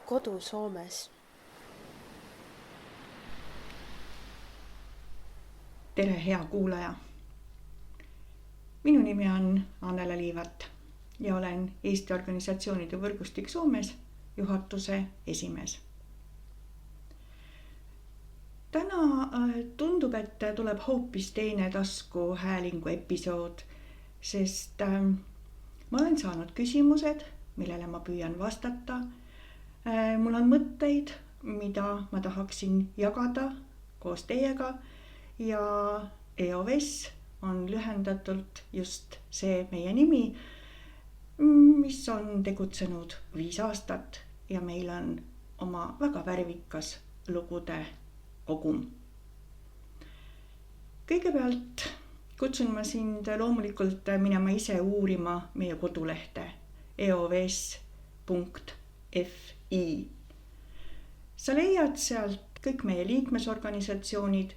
Kodu Soomes. Tere, hea kuulaja! Minu nimi on Annela Liivat ja olen Eesti Organisatsioonide Võrgustik Soomes juhatuse esimees. Täna tundub, et tuleb hoopis teine taskuhäälingu episood, sest ma olen saanud küsimused, millele ma püüan vastata. Mul on mõtteid, mida ma tahaksin jagada koos teiega ja EOVS on lühendatult just see meie nimi, mis on tegutsenud 5 aastat ja meil on oma väga värvikas lugude kogum. Kõigepealt kutsun ma sind loomulikult minema ise uurima meie kodulehte eovs.fi. Sa leiad sealt kõik meie liikmesorganisatsioonid,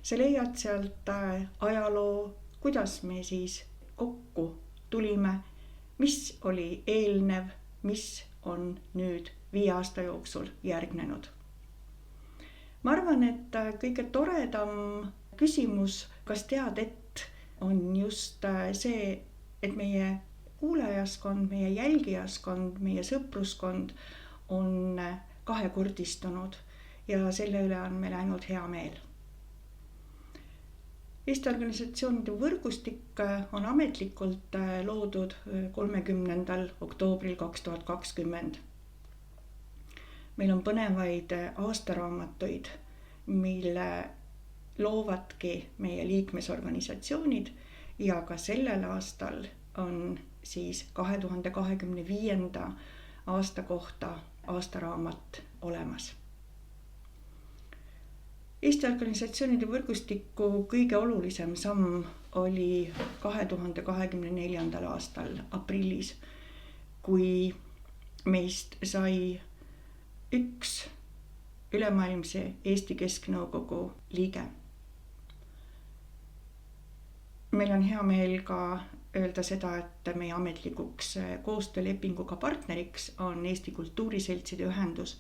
sa leiad sealt ajaloo, kuidas me siis kokku tulime, mis oli eelnev, mis on nüüd 5 aasta jooksul järgnenud. Ma arvan, et kõige toredam küsimus, kas tead, et on just see, et meie kuulajaskond, meie jälgijaskond, meie sõpruskond on kahekordistunud ja selle üle on meil ainult hea meel. Eesti Organisatsioonide Võrgustik on ametlikult loodud 30. oktoobril 2020. Meil on põnevaid aastaraamatuid, mille loovadki meie liikmesorganisatsioonid ja ka sellel aastal on siis 2025. aasta kohta aastaraamat olemas. Eesti Organisatsioonide Võrgustiku kõige olulisem samm oli 2024. aastal aprillis, kui meist sai üks ülemaailmse Eesti Kesknõukogu liige. Meil on hea meel ka öelda seda, et meie ametlikuks koostöölepinguga partneriks on Eesti Kultuuriseltside Ühendus,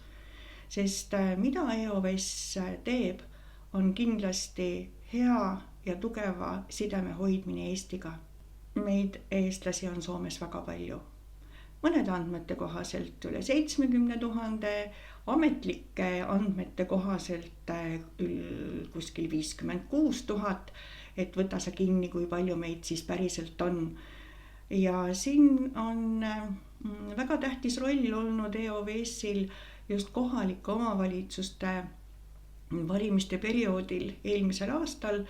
sest mida EOVS teeb, on kindlasti hea ja tugeva sideme hoidmine Eestiga. Meid eestlasi on Soomes väga palju. Mõned andmete kohaselt üle 70 000, ametlike andmete kohaselt kuskil 56 000, et võta sa kinni, kui palju meid siis päriselt on. Ja siin on väga tähtis roll olnud EOVS-il just kohalike omavalitsuste valimiste perioodil eelmisel aastal,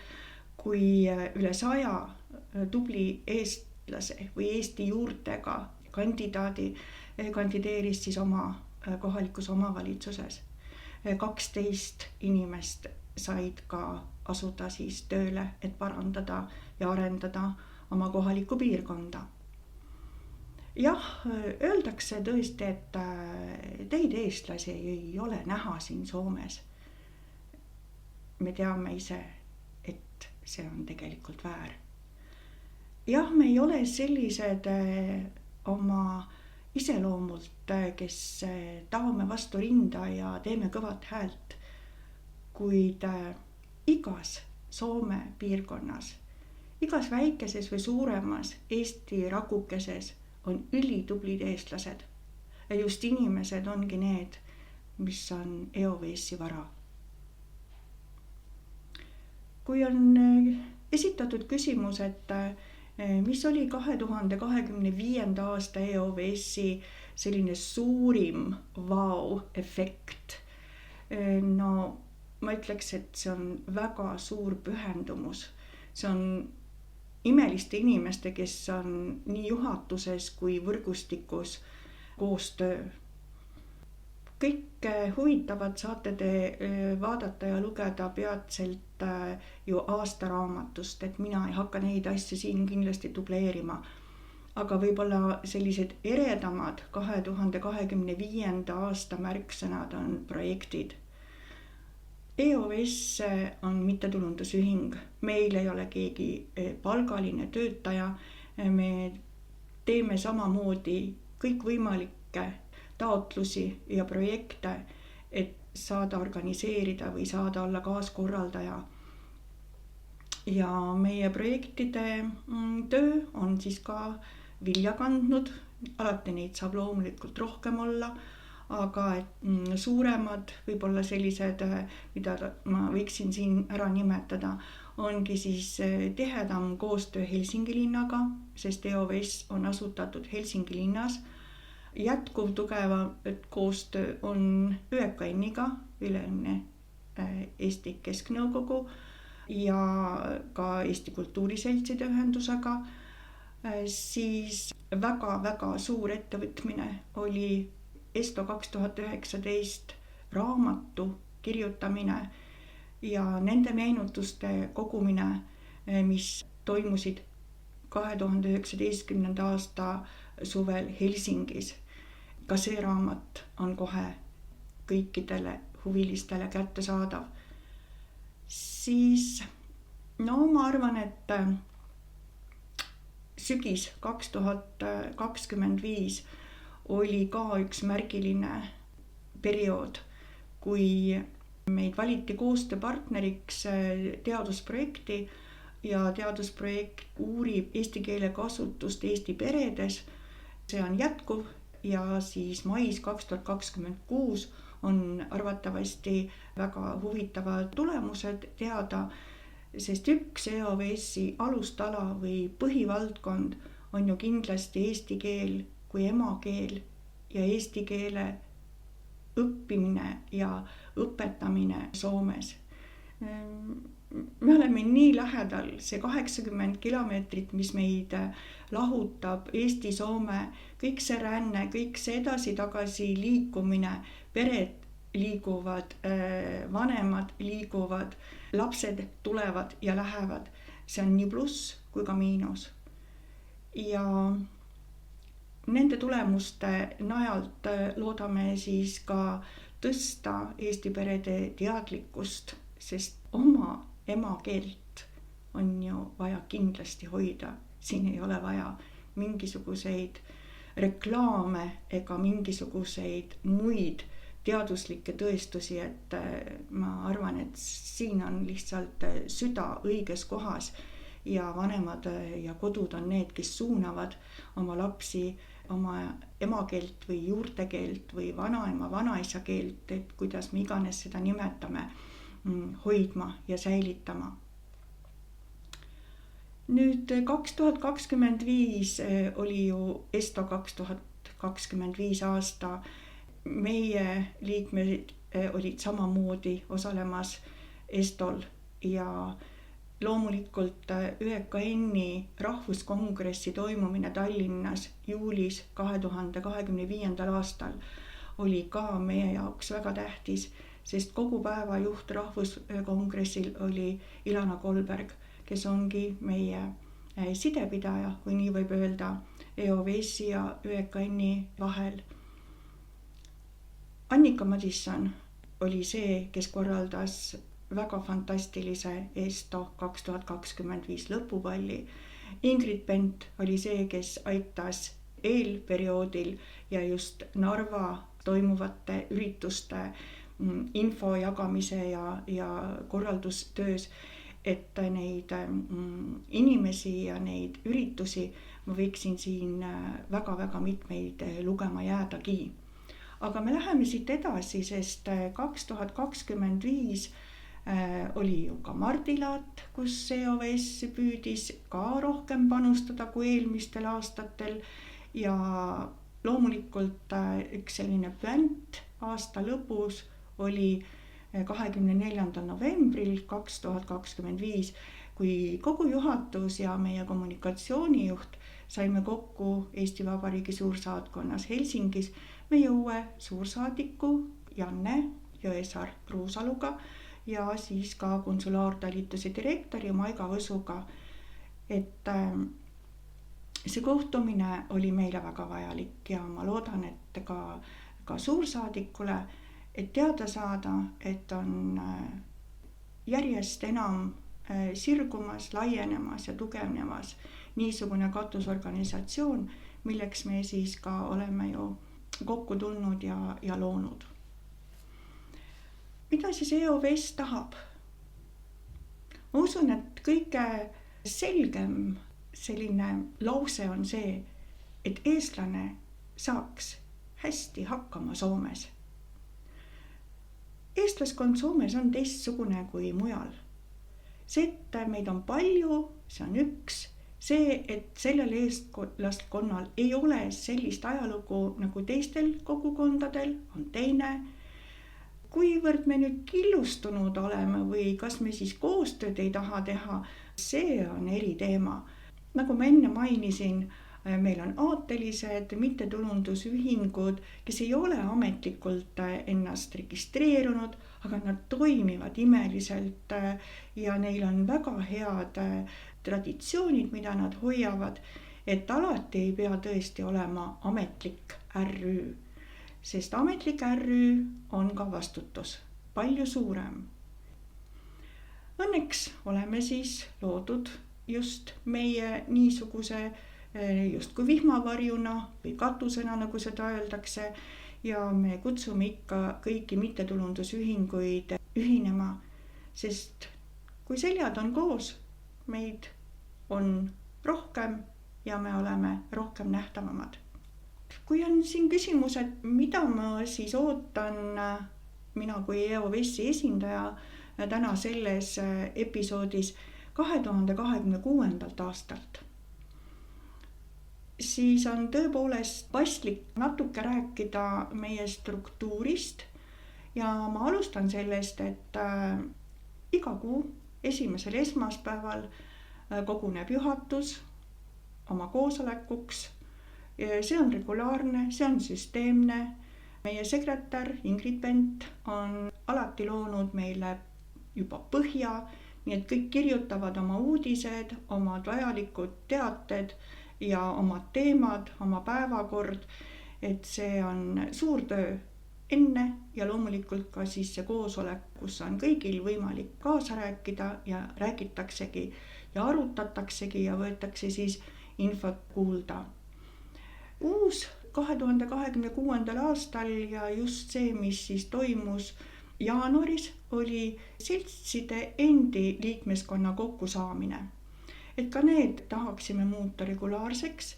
kui üle 100 tubli eestlase või Eesti juurtega kandidaadi kandideeris siis oma kohalikus omavalitsuses. 12 inimest said ka asuda siis tööle, et parandada ja arendada oma kohalikku piirkonda. Jah, öeldakse tõesti, et teid eestlasi ei ole näha siin Soomes. Me teame ise, et see on tegelikult väär. Jah, me ei ole sellised oma iseloomult, kes taome vastu rinda ja teeme kõvat häält, kuid igas Soome piirkonnas, igas väikeses või suuremas Eesti rakukeses on ülitublid eestlased ja just inimesed ongi need, mis on EOVS-i vara. Kui on esitatud küsimus, et mis oli 2025. aasta EOVS-i selline suurim vau-efekt, no ma ütleks, et see on väga suur pühendumus. See on imeliste inimeste, kes on nii juhatuses kui võrgustikus koostöö. Kõik huvitavad saate te vaadata ja lugeda peatselt ju aastaraamatust, et mina ei hakka neid asju siin kindlasti dubleerima. Aga võib-olla sellised eredamad 2025. aasta märksõnad on projektid. EOVS on mittetulundusühing, meil ei ole keegi palgaline töötaja, me teeme samamoodi kõikvõimalikke taotlusi ja projekte, et saada organiseerida või saada olla kaaskorraldaja. Ja meie projektide töö on siis ka vilja kandnud, alati neid saab loomulikult rohkem olla, aga suuremad võib-olla sellised, mida ma võiksin siin ära nimetada, ongi siis tihedam koostöö Helsingi linnaga, sest EOVS on asutatud Helsingi linnas. Jätkuv tugeva koostöö on ÜEKN-iga, Üleilmne Eesti Kesknõukogu, ja ka Eesti Kultuuriseltside Ühendusega. Siis väga-väga suur ettevõtmine oli ESTO 2019 raamatu kirjutamine ja nende meenutuste kogumine, mis toimusid 2019. aasta suvel Helsingis. Ka see raamat on kohe kõikidele huvilistele kättesaadav. Siis ma arvan, et sügis 2025 oli ka üks märgiline periood, kui meid valiti koostööpartneriks teadusprojekti ja teadusprojekt uurib eesti keele kasutust Eesti peredes. See on jätkuv ja siis mais 2026 on arvatavasti väga huvitavad tulemused teada, sest üks EOVS-i alustala või põhivaldkond on ju kindlasti eesti keel kui emakeel ja eesti keele õppimine ja õpetamine Soomes. Me oleme nii lähedal, see 80 kilomeetrit, mis meid lahutab, Eesti-Soome, kõik see ränne, kõik see edasi-tagasi liikumine, pered liiguvad, vanemad liiguvad, lapsed tulevad ja lähevad. See on nii pluss kui ka miinus. Ja nende tulemuste najalt loodame siis ka tõsta Eesti perede teadlikkust, sest oma emakeelt on ju vaja kindlasti hoida. Siin ei ole vaja mingisuguseid reklaame ega mingisuguseid muid teaduslikke tõestusi, et ma arvan, et siin on lihtsalt süda õiges kohas ja vanemad ja kodud on need, kes suunavad oma lapsi oma emakeelt või juurtekeelt või vanaema, vanaisa keelt, et kuidas me iganes seda nimetame, hoidma ja säilitama. Nüüd 2025 oli ju ESTO 2025 aasta. Meie liikmed olid samamoodi osalemas ESTOl ja loomulikult ÜEKN-i rahvuskongressi toimumine Tallinnas juulis 2025. aastal oli ka meie jaoks väga tähtis, sest kogu päeva juht rahvuskongressil oli Ilana Kolberg, kes ongi meie sidepidaja, või nii võib öelda, EOVS-i ja ÜEKN-i vahel. Annika Madisson oli see, kes korraldas väga fantastilise ESTO 2025 lõpupalli. Ingrid Bent oli see, kes aitas eelperioodil ja just Narva toimuvate ürituste info jagamise ja korraldustöös, et neid inimesi ja neid üritusi ma võiksin siin väga-väga mitmeid lugema jäädagi. Aga me läheme siit edasi, sest 2025 oli ju ka Mardilaat, kus EOVS püüdis ka rohkem panustada kui eelmistel aastatel ja loomulikult üks selline püant aasta lõpus oli 24. novembril 2025, kui kogu juhatus ja meie kommunikatsioonijuht saime kokku Eesti Vabariigi suursaatkonnas Helsingis meie uue suursaadiku Janne Jõesaar-Kruusaluga ja siis ka konsulaartalituse direktori Maiga Võsuga. Et see kohtumine oli meile väga vajalik ja ma loodan, et ka suursaadikule, et teada saada, et on järjest enam sirgumas, laienemas ja tugevnemas niisugune katusorganisatsioon, milleks me siis ka oleme ju kokku tulnud ja loonud. Mida siis EOVS tahab? Ma usun, et kõige selgem selline lause on see, et eestlane saaks hästi hakkama Soomes. Eestlaskond Soomes on teistsugune kui mujal. See, et meid on palju, see on üks. See, et sellel eestlaskonnal ei ole sellist ajalugu nagu teistel kogukondadel, on teine. Kuivõrd me nüüd killustunud oleme või kas me siis koostööd ei taha teha, see on eri teema. Nagu ma enne mainisin, meil on aatelised, mittetulundusühingud, kes ei ole ametlikult ennast registreerunud, aga nad toimivad imeliselt ja neil on väga head traditsioonid, mida nad hoiavad, et alati ei pea tõesti olema ametlik RÜ. Sest ametlik RÜ on ka vastutus palju suurem. Õnneks oleme siis loodud just meie niisuguse justkui vihmavarjuna või katusena, nagu seda öeldakse, ja me kutsume ikka kõiki mittetulundusühinguid ühinema, sest kui seljad on koos, meid on rohkem ja me oleme rohkem nähtavamad. Kui on siin küsimus, et mida ma siis ootan mina kui EOVS-i esindaja täna selles episoodis 2026. aastalt, siis on tõepoolest paslik natuke rääkida meie struktuurist ja ma alustan sellest, et iga kuu esimesel esmaspäeval koguneb juhatus oma koosolekuks. See on regulaarne, see on süsteemne. Meie sekretär Ingrid Bent on alati loonud meile juba põhja, nii et kõik kirjutavad oma uudised, omad vajalikud teated ja omad teemad, oma päevakord, et see on suur töö enne ja loomulikult ka siis see koosolek, kus on kõigil võimalik kaasa rääkida ja räägitaksegi ja arutataksegi ja võetakse siis infot kuulda. Uus 2026. aastal ja just see, mis siis toimus jaanuaris, oli seltside endi liikmeskonna kokkusaamine. Et ka need tahaksime muuta regulaarseks,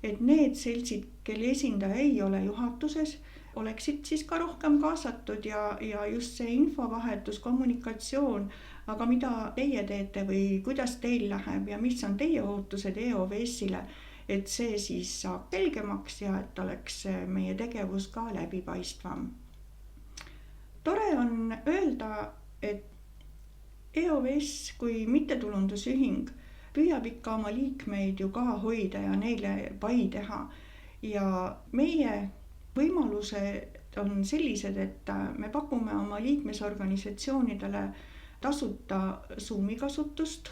et need seltsid, kelle esindaja ei ole juhatuses, oleksid siis ka rohkem kaasatud ja just see infovahetus, kommunikatsioon, aga mida teie teete või kuidas teil läheb ja mis on teie ootused EOVS-ile, et see siis saab selgemaks ja et oleks meie tegevus ka läbipaistvam. Tore on öelda, et EOVS kui mittetulundusühing püüab ikka oma liikmeid ju ka hoida ja neile pai teha. Ja meie võimalused on sellised, et me pakume oma liikmesorganisatsioonidele tasuta Zoomi kasutust,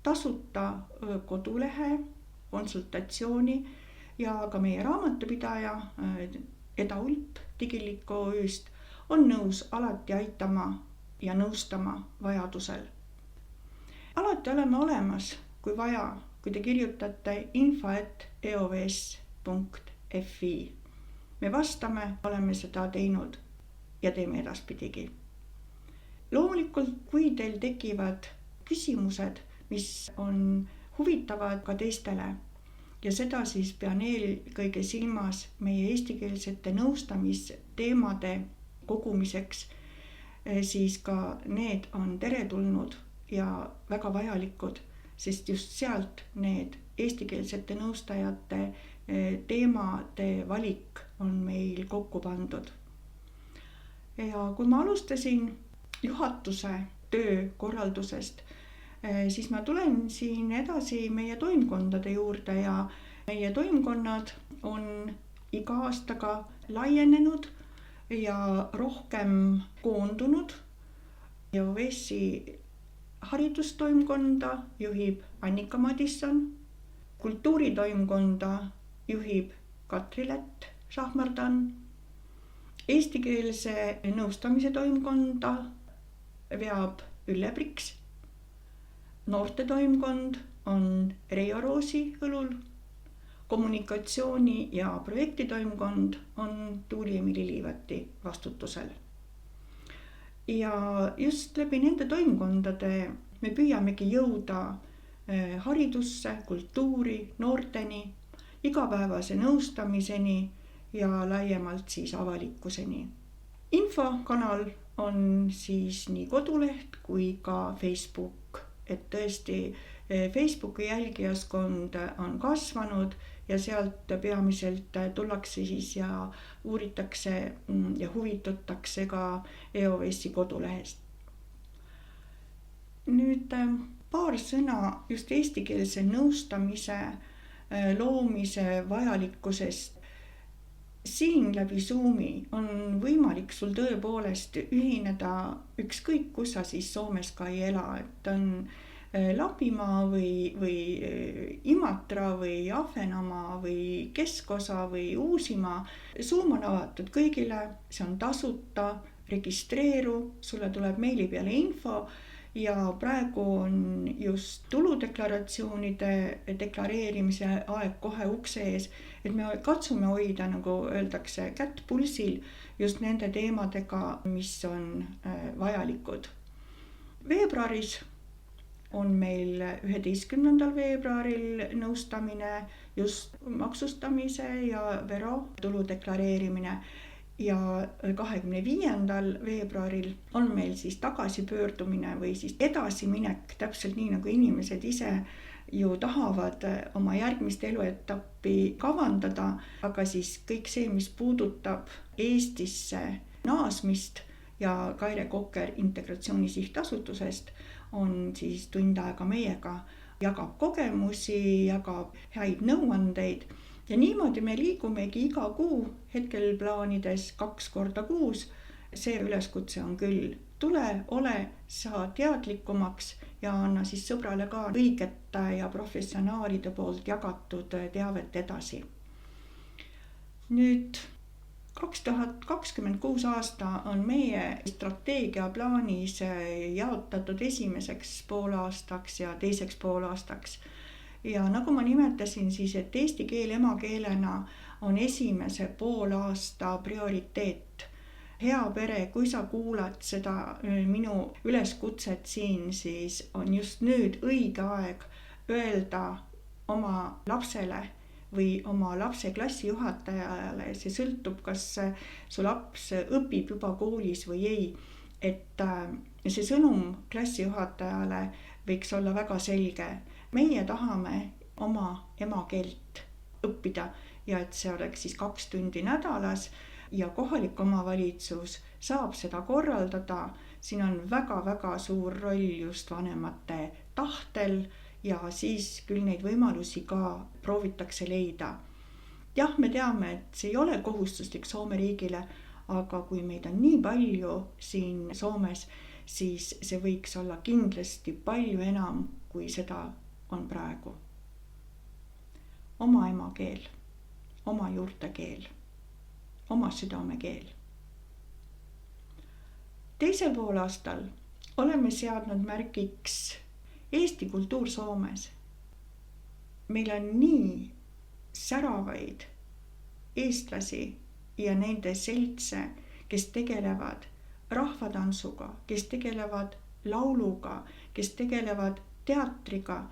tasuta kodulehe, konsultatsiooni ja ka meie raamatupidaja Eda Ulp Digilik OÜ-st on nõus alati aitama ja nõustama vajadusel. Alati oleme olemas, kui vaja, kui te kirjutate info@eovs.fi. Me vastame, oleme seda teinud ja teeme edaspidigi. Loomulikult, kui teil tekivad küsimused, mis on huvitavad ka teistele ja seda siis pean eelkõige silmas meie eestikeelsete nõustamisteemade kogumiseks, siis ka need on teretulnud ja väga vajalikud, sest just sealt need eestikeelsete nõustajate teemade valik on meil kokku pandud. Ja kui ma alustasin juhatuse töökorraldusest, siis ma tulen siin edasi meie toimkondade juurde ja meie toimkonnad on iga aastaga laienenud ja rohkem koondunud. EOVS-i haridustoimkonda juhib Annika Madisson, kultuuritoimkonda juhib Katri-Lätt Šahmardan, eestikeelse nõustamise toimkonda veab Ülle Priks, noorte toimkond on Reijo Roosi õlul, kommunikatsiooni ja projektitoimkond on Tuuli-Emili Liivati vastutusel. Ja just läbi nende toimkondade me püüamegi jõuda haridusse, kultuuri, noorteni, igapäevase nõustamiseni ja laiemalt siis avalikkuseni. Infokanal on siis nii koduleht kui ka Facebook, et tõesti Facebooki jälgijaskond on kasvanud ja sealt peamiselt tullakse siis ja uuritakse ja huvitatakse ka EOS-i kodulehest. Nüüd paar sõna just eestikeelse nõustamise loomise vajalikkusest. Siin läbi Zoomi on võimalik sul tõepoolest ühineda ükskõik, kus sa siis Soomes ka ei ela, et on Lapimaa või Imatra või Ahvenamaa või Keskosa või Uusimaa. Zoom on avatud kõigile, see on tasuta, registreeru, sulle tuleb meili peale info ja praegu on just tuludeklaratsioonide deklareerimise aeg kohe ukse ees, et me katsume hoida, nagu öeldakse, kätt pulsil just nende teemadega, mis on vajalikud. Veebruaris on meil 11. veebruaril nõustamine just maksustamise ja vero tulu deklareerimine ja 25. veebruaril on meil siis tagasipöördumine või siis edasiminek, täpselt nii nagu inimesed ise ju tahavad oma järgmist eluetappi kavandada, aga siis kõik see, mis puudutab Eestisse naasmist ja Kaire Kokker Integratsiooni Sihtasutusest on siis tund aega meiega, jagab kogemusi, jagab häid nõuandeid ja niimoodi me liigumegi iga kuu, hetkel plaanides 2 korda kuus. See üleskutse on küll, tule, ole, saa teadlikumaks ja anna siis sõbrale ka õigete ja professionaalide poolt jagatud teavet edasi. Nüüd 2026 aasta on meie strateegia plaanis jaotatud esimeseks poolaastaks ja teiseks poolaastaks. Ja nagu ma nimetasin siis, et eesti keel emakeelena on esimese poolaasta prioriteet. Hea pere, kui sa kuulad seda minu üleskutset siin, siis on just nüüd õige aeg öelda oma lapsele või oma lapse klassijuhatajale, see sõltub, kas su laps õpib juba koolis või ei, et see sõnum klassijuhatajale võiks olla väga selge. Meie tahame oma emakeelt õppida ja et see oleks siis 2 tundi nädalas ja kohalik omavalitsus saab seda korraldada. Siin on väga-väga suur roll just vanemate tahtel ja siis küll neid võimalusi ka proovitakse leida. Jah, me teame, et see ei ole kohustuslik Soome riigile, aga kui meid on nii palju siin Soomes, siis see võiks olla kindlasti palju enam, kui seda on praegu. Oma emakeel, oma juurtekeel, oma südamekeel. Teisel poolaastal oleme seadnud märgiks Eesti kultuur Soomes. Meil on nii säravaid eestlasi ja nende seltse, kes tegelevad rahvatantsuga, kes tegelevad lauluga, kes tegelevad teatriga,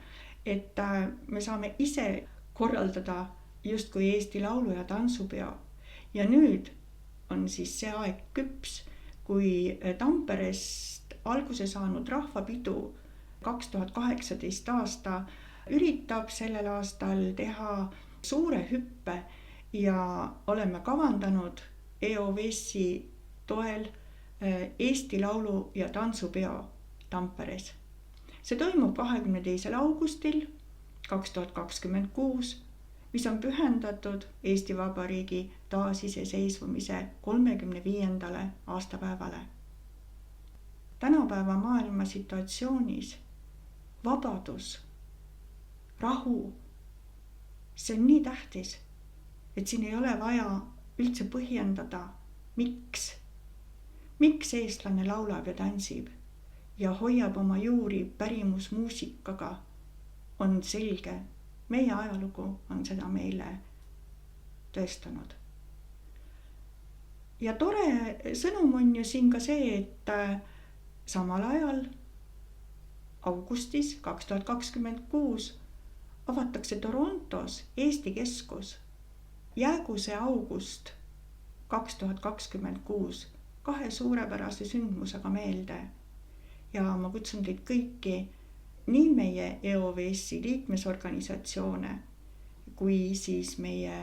et me saame ise korraldada justkui Eesti laulu- ja tantsupeo. Ja nüüd on siis see aeg küps, kui Tamperest alguse saanud rahvapidu 2018 aasta üritab sellel aastal teha suure hüppe ja oleme kavandanud EOS-i toel Eesti laulu- ja tantsupeo Tamperes. See toimub 22. augustil 2026, mis on pühendatud Eesti Vabariigi taasiseseisvumise 35. aastapäevale. Tänapäeva maailma situatsioonis vabadus, rahu, see on nii tähtis, et siin ei ole vaja üldse põhjendada, miks eestlane laulab ja tantsib ja hoiab oma juuri pärimusmuusikaga, on selge, meie ajalugu on seda meile tõestanud. Ja tore sõnum on ju siin ka see, et samal ajal augustis 2026 avatakse Torontos Eesti keskus. Jäägu see august 2026 2 suurepärase sündmusega meelde. Ja ma kutsun teid kõiki, nii meie EOVS-i liikmesorganisatsioone, kui siis meie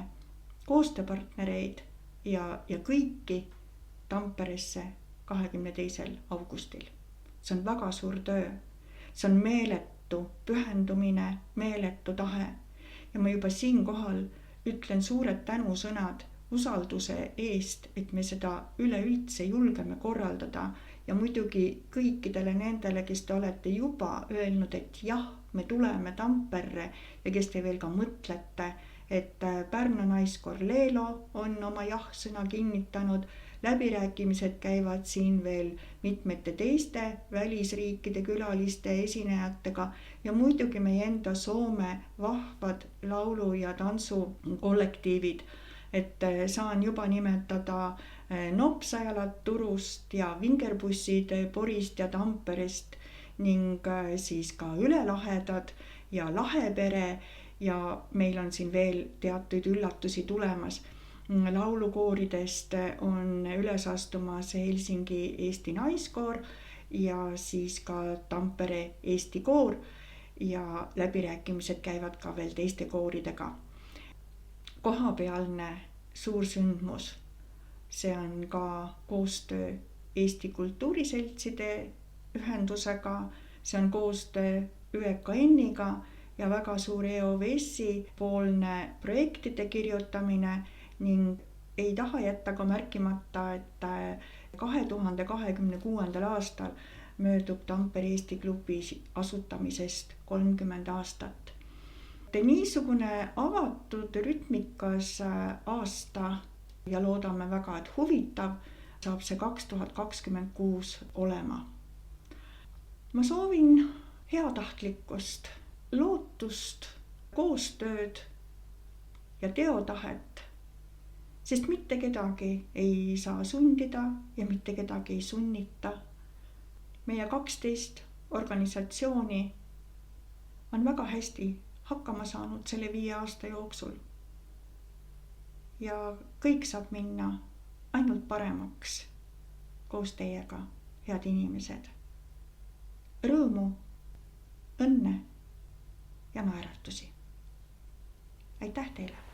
koostööpartnereid ja kõiki Tamperesse 22. augustil. See on väga suur töö. See on meeletu pühendumine, meeletu tahe. Ja ma juba siinkohal ütlen suured tänusõnad usalduse eest, et me seda üleüldse julgeme korraldada. Ja muidugi kõikidele nendele, kes te olete juba öelnud, et jah, me tuleme Tamperre ja kes te veel ka mõtlete, et Pärnu naiskoor Leelo on oma jah-sõna kinnitanud. Läbirääkimised käivad siin veel mitmete teiste välisriikide külaliste esinejatega ja muidugi meie enda Soome vahvad laulu- ja tantsukollektiivid. Et saan juba nimetada Nopsajalat Turust ja Vingerbussid Porist ja Tamperest ning siis ka Ülelahedad ja Lahepere ja meil on siin veel teatud üllatusi tulemas. Laulukooridest on üles astumas Helsingi Eesti naiskoor ja siis ka Tampere Eesti koor ja läbirääkimised käivad ka veel teiste kooridega. Kohapealne suursündmus, see on ka koostöö Eesti Kultuuriseltside ühendusega, see on koostöö ÜKN-iga ja väga suur EOVS-i poolne projektide kirjutamine ning ei taha jätta ka märkimata, et 2026. aastal möödub Tampere Eesti klubi asutamisest 30 aastat. Niisugune avatud rütmikas aasta ja loodame väga, et huvitav saab see 2026 olema. Ma soovin heatahtlikkust, lootust, koostööd ja teotahet, sest mitte kedagi ei saa sundida ja mitte kedagi ei sunnita. Meie 12 organisatsiooni on väga hästi hakkama saanud selle 5 aasta jooksul. Ja kõik saab minna ainult paremaks koos teiega, head inimesed. Rõõmu, õnne ja naeratusi. Aitäh teile!